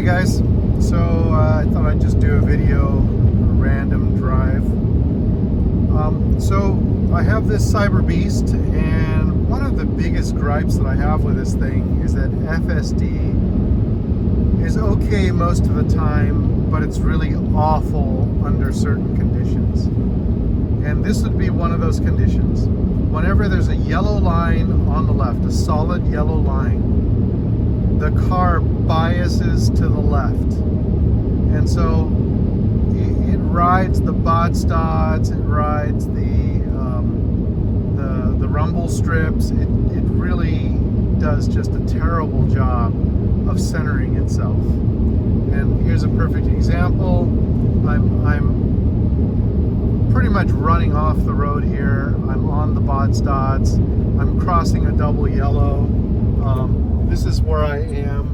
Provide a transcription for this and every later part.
guys, so I thought I'd just do a video, a random drive. So I have this Cyberbeast, and one of the biggest gripes that I have with this thing is that FSD is okay most of the time, but it's really awful under certain conditions. And this would be one of those conditions. Whenever there's a yellow line on the left, a solid yellow line, the car biases to the left. And so it rides the bot stots, it rides the rumble strips. It really does just a terrible job of centering itself. And here's a perfect example. I'm pretty much running off the road here. I'm on the bot stots. I'm crossing a double yellow. This is where I am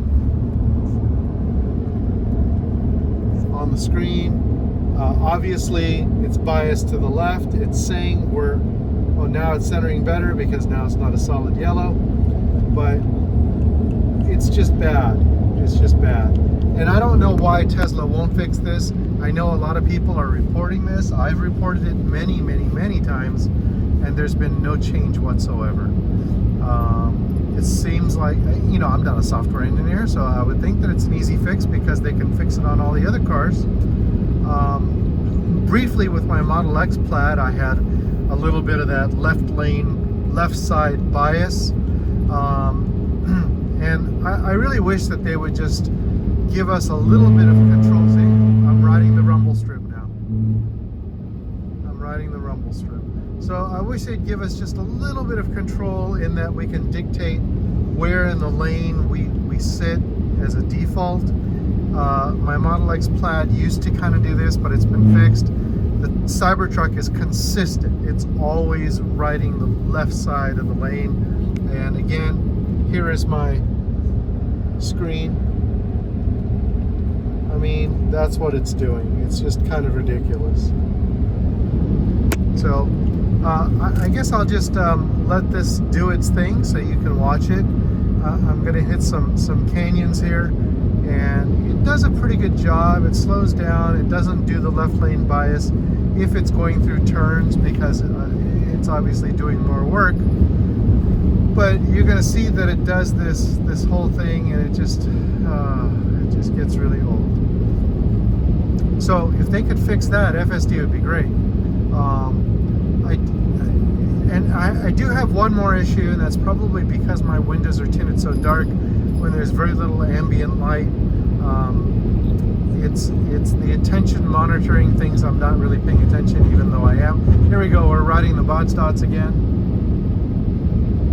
on the screen. Obviously, it's biased to the left. It's saying now it's centering better because now it's not a solid yellow. But it's just bad. It's just bad. And I don't know why Tesla won't fix this. I know a lot of people are reporting this. I've reported it many times, and there's been no change whatsoever. It seems like, I'm not a software engineer, so I would think that it's an easy fix because they can fix it on all the other cars. Briefly with my Model X Plaid, I had a little bit of that left lane, left side bias. And I really wish that they would just give us a little bit of control. See, I'm riding the rumble strip now. I'm riding the rumble strip. So I wish they'd give us just a little bit of control in that we can dictate where in the lane we sit as a default. My Model X Plaid used to kind of do this, but it's been fixed. The Cybertruck is consistent. It's always riding the left side of the lane. And again, here is my screen. I mean, that's what it's doing. It's just kind of ridiculous. So I guess I'll just let this do its thing so you can watch it. I'm going to hit some canyons here, and it does a pretty good job. It slows down. It doesn't do the left lane bias if it's going through turns because it's obviously doing more work. But you're going to see that it does this whole thing, and it just gets really old. So if they could fix that, FSD would be great. I do have one more issue, and that's probably because my windows are tinted so dark when there's very little ambient light. It's the attention monitoring things. I'm not really paying attention, even though I am. Here we go. We're riding the bot stots again.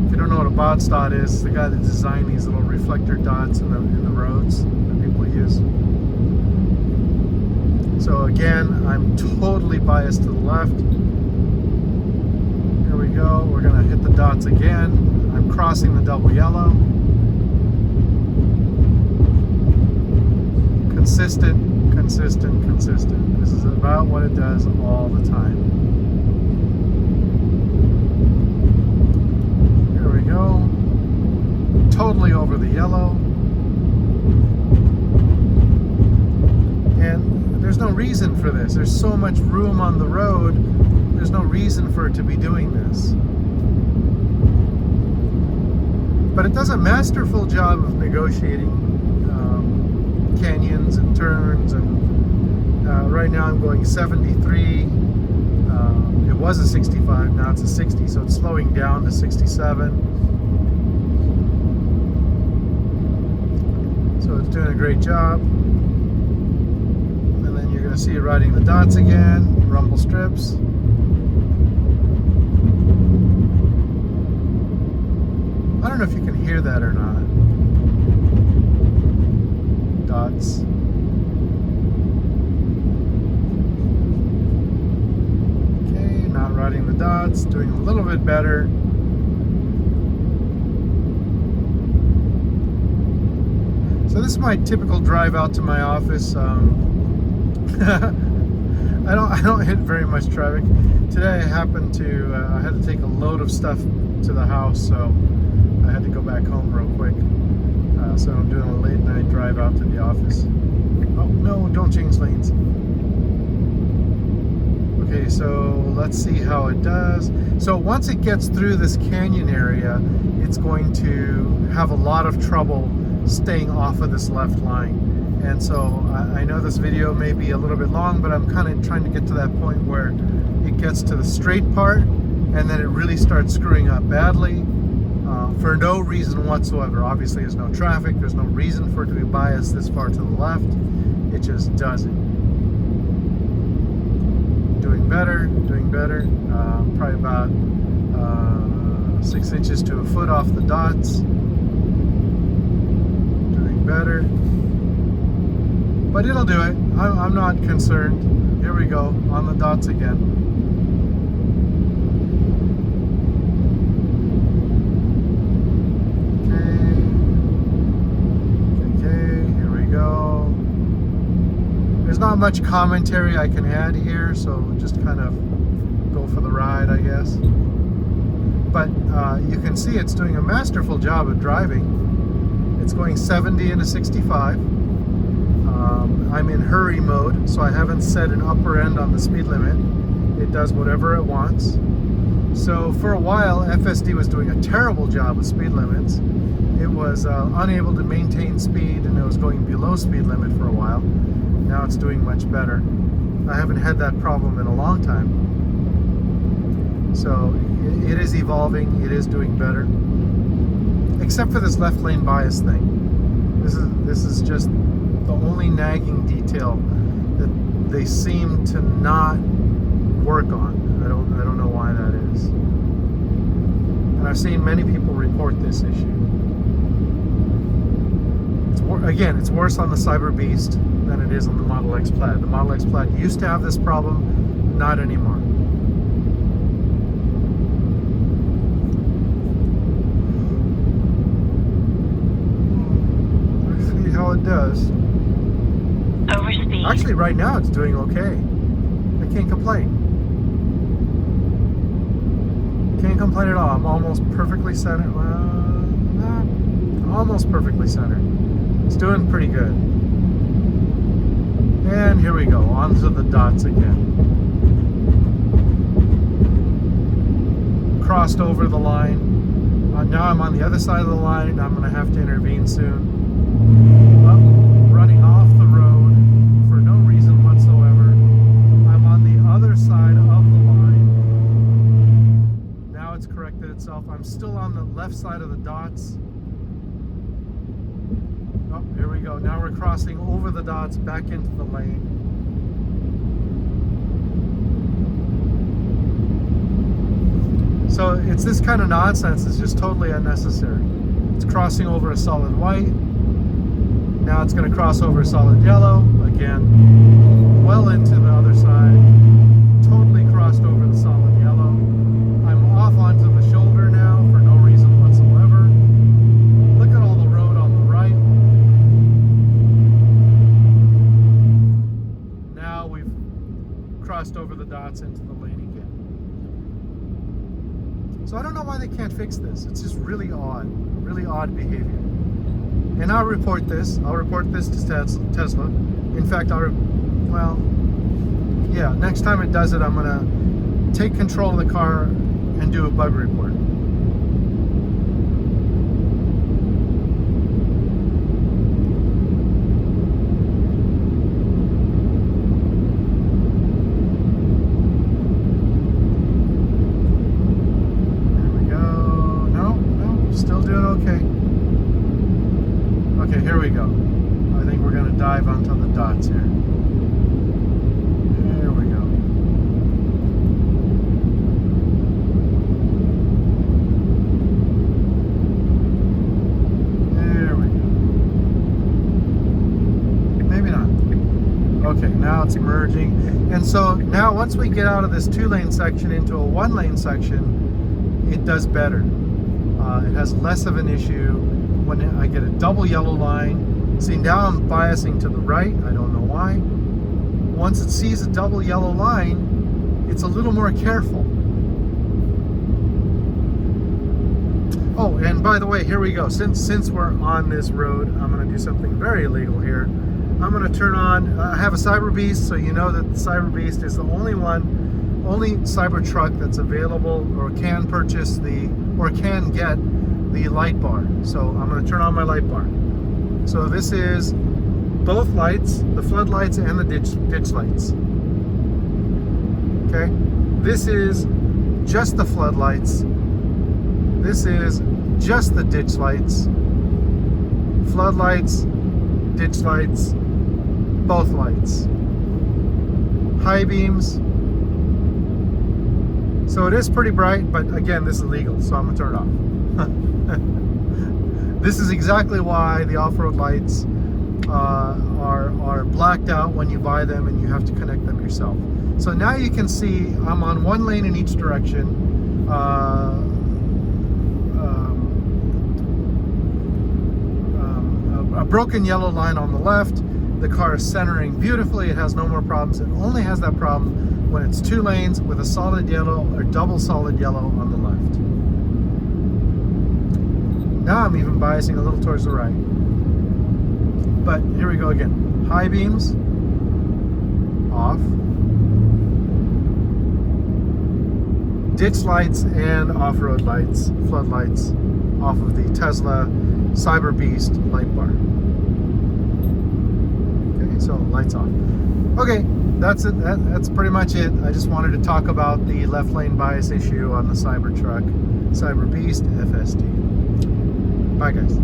If you don't know what a bot stot is, it's the guy that designed these little reflector dots in the roads that people use. So again, I'm totally biased to the left. Here we go. We're going to hit the dots again. I'm crossing the double yellow. Consistent. This is about what it does all the time. Here we go. Totally over the yellow. And there's no reason for this. There's so much room on the road. There's no reason for it to be doing this. But it does a masterful job of negotiating canyons and turns. And right now I'm going 73. It was a 65, now it's a 60, so it's slowing down to 67. So it's doing a great job. And then you're going to see it riding the dots again, rumble strips. I don't know if you can hear that or not. Dots. Okay, not riding the dots, doing a little bit better. So this is my typical drive out to my office. I don't hit very much traffic. Today I happened to I had to take a load of stuff to the house, so I had to go back home real quick. So I'm doing a late night drive out to the office. Oh no, don't change lanes. Okay, so let's see how it does. So once it gets through this canyon area, it's going to have a lot of trouble staying off of this left line. And so I know this video may be a little bit long, but I'm kind of trying to get to that point where it gets to the straight part and then it really starts screwing up badly for no reason whatsoever. Obviously there's no traffic, there's no reason for it to be biased this far to the left. It just does it. Doing better, probably about 6 inches to a foot off the dots. Doing better. But it'll do it. I'm not concerned. Here we go, on the dots again. Okay, here we go. There's not much commentary I can add here, so just kind of go for the ride, I guess. But you can see it's doing a masterful job of driving. It's going 70 into 65. I'm in hurry mode, so I haven't set an upper end on the speed limit. It does whatever it wants. So for a while, FSD was doing a terrible job with speed limits. It was unable to maintain speed, and it was going below speed limit for a while. Now it's doing much better. I haven't had that problem in a long time. So it is evolving, it is doing better. Except for this left lane bias thing. This is just the only nagging detail that they seem to not work on. I don't know why that is. And I've seen many people report this issue. It's worse on the Cyberbeast than it is on the Model X Plaid. The Model X Plaid used to have this problem, not anymore. Let's see how it does. Overspeed. Actually, right now it's doing okay. I can't complain. Can't complain at all. I'm almost perfectly centered. Well, almost perfectly centered. It's doing pretty good. And here we go, onto the dots again. Crossed over the line. Now I'm on the other side of the line. I'm going to have to intervene soon. Running off the road for no reason whatsoever. I'm on the other side of the line. Now it's corrected itself. I'm still on the left side of the dots. Oh, here we go. Now we're crossing over the dots back into the lane. So it's this kind of nonsense is just totally unnecessary. It's crossing over a solid white. Now it's going to cross over a solid yellow. Again, well into the other side. Totally crossed over the solid yellow. I'm off onto the shoulder now for no reason whatsoever. Look at all the road on the right. Now we've crossed over the dots into the lane again. So I don't know why they can't fix this. It's just really odd behavior. And I'll report this. I'll report this to Tesla. In fact, next time it does it, I'm gonna take control of the car and do a bug report. Okay, here we go. I think we're going to dive onto the dots here. There we go. There we go. Maybe not. Okay, now it's emerging. And so now once we get out of this 2-lane section into a 1-lane section, it does better. It has less of an issue. When I get a double yellow line, see now I'm biasing to the right, I don't know why. Once it sees a double yellow line, it's a little more careful. Oh, and by the way, here we go. Since we're on this road, I'm going to do something very illegal here. I'm going to turn on, I have a Cyberbeast, so you know that the Cyberbeast is the only Cybertruck that's available or can purchase or can get the light bar. So I'm going to turn on my light bar. So this is both lights, the floodlights and the ditch lights. Okay, this is just the floodlights. This is just the ditch lights. Floodlights, ditch lights, both lights. High beams. So it is pretty bright, but again, this is legal, so I'm gonna turn it off. This is exactly why the off-road lights are blacked out when you buy them and you have to connect them yourself. So now you can see I'm on one lane in each direction. A broken yellow line on the left. The car is centering beautifully. It has no more problems. It only has that problem when it's two lanes with a solid yellow or double solid yellow on the left. Now I'm even biasing a little towards the right. But here we go again. High beams, off. Ditch lights and off-road lights, floodlights, off of the Tesla Cyberbeast light bar. Okay, so lights on. Okay, that's it. That's pretty much it. I just wanted to talk about the left lane bias issue on the Cybertruck, Cyberbeast FSD. Bye, guys.